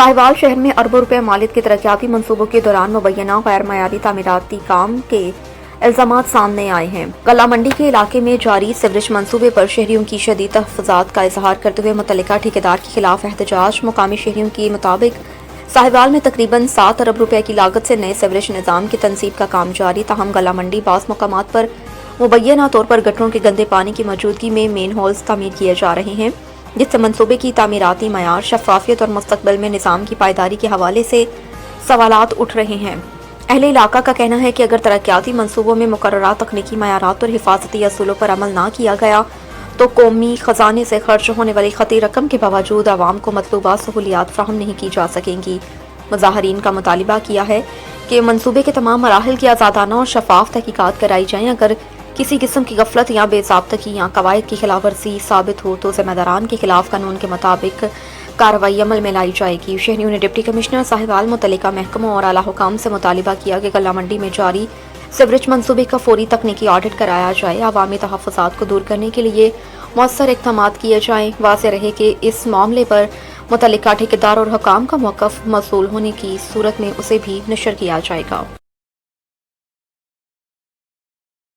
साहिवाल शहर में अरबों रुपए मालियत के तरक्याती मंसूबों के दौरान मुबैना गैर मयारी तामीराती काम के इल्जामात सामने आए हैं। गला मंडी के इलाके में जारी सीवरेज मंसूबे पर शहरियों की शदीद तहफ़्फ़ुज़ात का इजहार करते हुए मुतल्लिका ठेकेदार के खिलाफ एहतजाज। मुकामी शहरियों के मुताबिक साहिवाल में तकरीबन 7 अरब रुपए की लागत से नए सीवरेज निज़ाम की तनसीब का काम जारी। ताहम गला मंडी बास मकामात पर मुबैना तौर पर गटरों के गंदे पानी की मौजूदगी में मेन होल्स तामीर किए जा रहे हैं, जिससे मंसूबे की तामीराती मयार, शफ़ाफियत और मुस्तक़बिल में निज़ाम की पायदारी के हवाले से सवालात उठ रहे हैं। अहले इलाका का कहना है कि अगर तरक्याती मंसूबों में मुकर्ररा तकनीकी मयारात और हिफाजती असूलों पर अमल ना किया गया तो कौमी खजाने से खर्च होने वाली खती रकम के बावजूद आवाम को मतलूबा सहूलियात फ्राहम नहीं की जा सकेंगी। मुज़ाहरीन का मुतालिबा किया है कि मंसूबे के तमाम मराहिल की आज़ादाना और शफाफ तहकीकात कराई जाएँ। अगर किसी किस्म की गफलत या बेज़ाब्तगी या कवायद की खिलाफ वर्जी साबित हो तो ज़िम्मेदारान के खिलाफ कानून के मुताबिक कार्रवाई अमल में लाई जाएगी। शहरियों ने डिप्टी कमिश्नर साहिवाल, मुतल्लिका महकमों और आला हुकाम से मुतालिबा किया कि गला मंडी में जारी सीवरेज मंसूबे का फौरी तकनीकी ऑडिट कराया जाए, अवामी तहफ़्फ़ुज़ात को दूर करने के लिए मौसर इक़दामात किए जाएँ। वाज़ेह रहे कि इस मामले पर मुतल्लिका ठेकेदार और हुकाम का मौक़िफ़ मौसूल होने की सूरत में उसे भी नशर किया जाएगा।